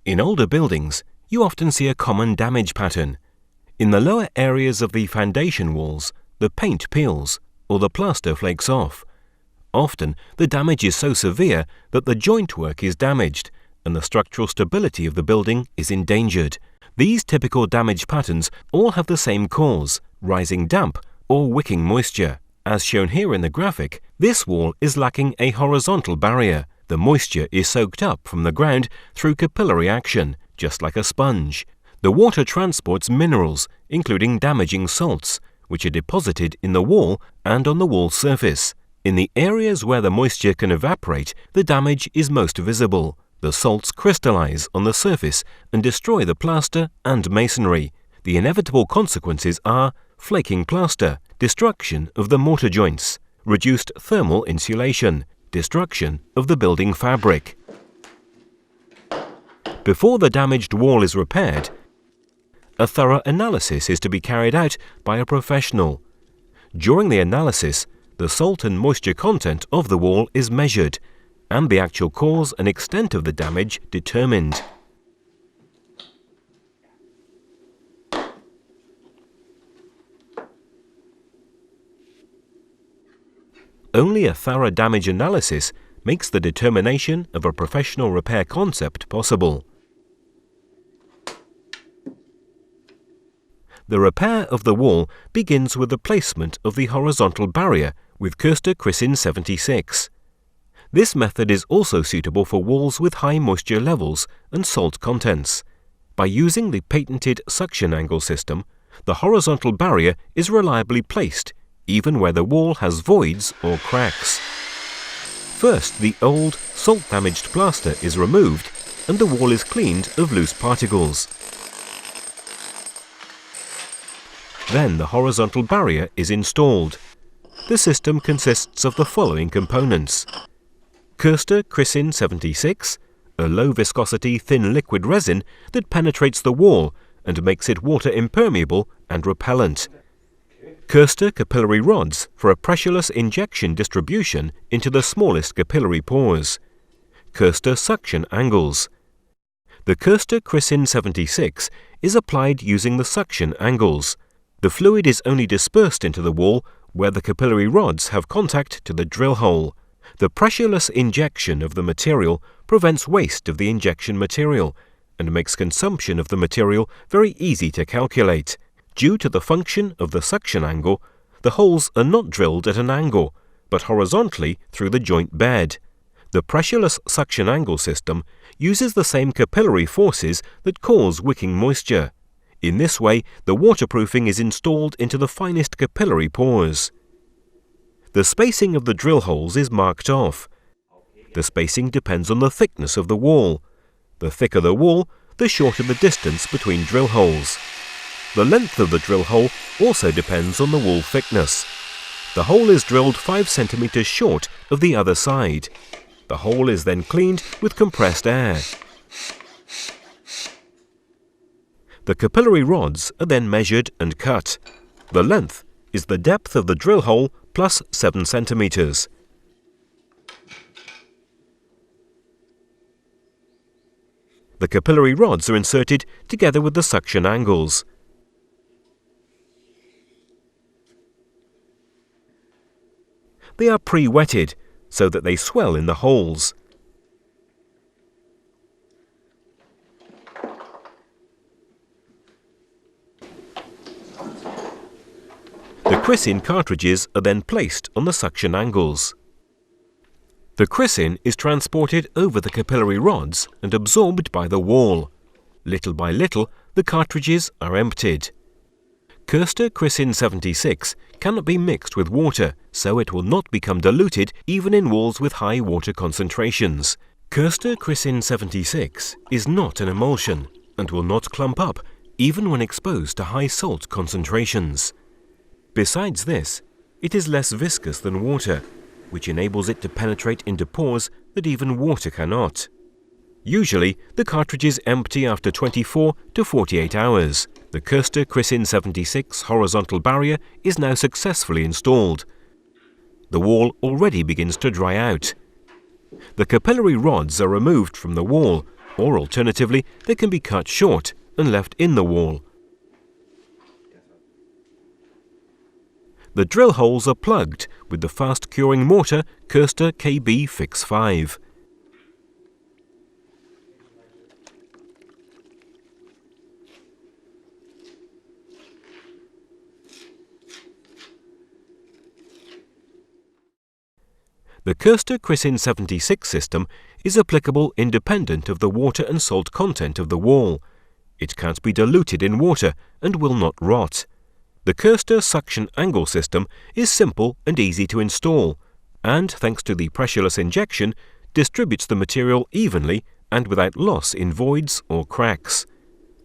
In older buildings, you often see a common damage pattern. In the lower areas of the foundation walls, the paint peels or the plaster flakes off. Often, the damage is so severe that the joint work is damaged and the structural stability of the building is endangered. These typical damage patterns all have the same cause, rising damp or wicking moisture. As shown here in the graphic, this wall is lacking a horizontal barrier. The moisture is soaked up from the ground through capillary action, just like a sponge. The water transports minerals, including damaging salts, which are deposited in the wall and on the wall surface. In the areas where the moisture can evaporate, the damage is most visible. The salts crystallize on the surface and destroy the plaster and masonry. The inevitable consequences are flaking plaster, destruction of the mortar joints, reduced thermal insulation, destruction of the building fabric. Before the damaged wall is repaired, a thorough analysis is to be carried out by a professional. During the analysis, the salt and moisture content of the wall is measured, and the actual cause and extent of the damage determined. Only a thorough damage analysis makes the determination of a professional repair concept possible. The repair of the wall begins with the placement of the horizontal barrier with KOSTER 76. This method is also suitable for walls with high moisture levels and salt contents. By using the patented suction angle system, the horizontal barrier is reliably placed, even where the wall has voids or cracks. First, the old, salt-damaged plaster is removed and the wall is cleaned of loose particles. Then the horizontal barrier is installed. The system consists of the following components: KOSTER 76, a low-viscosity thin liquid resin that penetrates the wall and makes it water impermeable and repellent. KOSTER capillary rods for a pressureless injection distribution into the smallest capillary pores. KOSTER suction angles. The KOSTER 76 is applied using the suction angles. The fluid is only dispersed into the wall where the capillary rods have contact to the drill hole. The pressureless injection of the material prevents waste of the injection material and makes consumption of the material very easy to calculate. Due to the function of the suction angle, the holes are not drilled at an angle, but horizontally through the joint bed. The pressureless suction angle system uses the same capillary forces that cause wicking moisture. In this way, the waterproofing is installed into the finest capillary pores. The spacing of the drill holes is marked off. The spacing depends on the thickness of the wall. The thicker the wall, the shorter the distance between drill holes. The length of the drill hole also depends on the wall thickness. The hole is drilled 5 centimeters short of the other side. The hole is then cleaned with compressed air. The capillary rods are then measured and cut. The length is the depth of the drill hole plus 7 centimeters. The capillary rods are inserted together with the suction angles. They are pre-wetted so that they swell in the holes. The Crissin cartridges are then placed on the suction angles. The Crissin is transported over the capillary rods and absorbed by the wall. Little by little, the cartridges are emptied. KOSTER 76 cannot be mixed with water, so it will not become diluted even in walls with high water concentrations. KOSTER 76 is not an emulsion and will not clump up even when exposed to high salt concentrations. Besides this, it is less viscous than water, which enables it to penetrate into pores that even water cannot. Usually, the cartridges empty after 24 to 48 hours. The KOSTER 76 horizontal barrier is now successfully installed. The wall already begins to dry out. The capillary rods are removed from the wall or alternatively they can be cut short and left in the wall. The drill holes are plugged with the fast-curing mortar KOSTER KB Fix 5. The KOSTER Krisin 76 system is applicable independent of the water and salt content of the wall. It can't be diluted in water and will not rot. The KOSTER suction angle system is simple and easy to install, and thanks to the pressureless injection, distributes the material evenly and without loss in voids or cracks.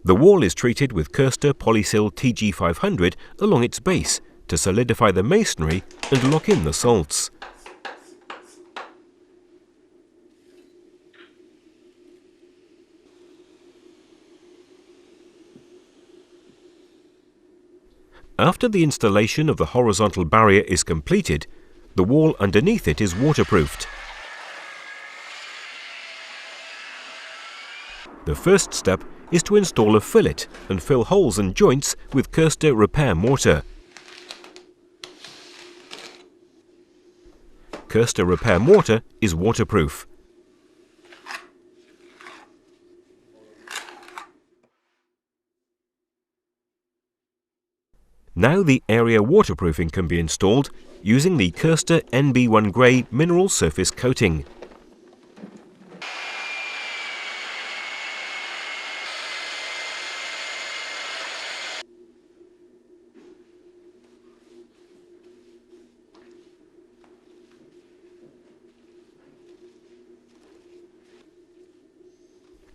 The wall is treated with KOSTER Polysil TG500 along its base to solidify the masonry and lock in the salts. After the installation of the horizontal barrier is completed, the wall underneath it is waterproofed. The first step is to install a fillet and fill holes and joints with KOSTER repair mortar. KOSTER repair mortar is waterproof. Now the area waterproofing can be installed using the KOSTER NB1 Grey mineral surface coating.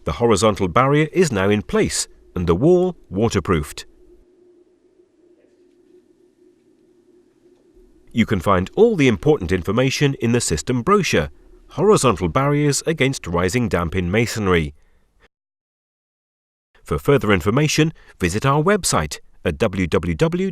The horizontal barrier is now in place and the wall waterproofed. You can find all the important information in the system brochure, Horizontal Barriers Against Rising Damp in Masonry. For further information, visit our website at www.koster.eu.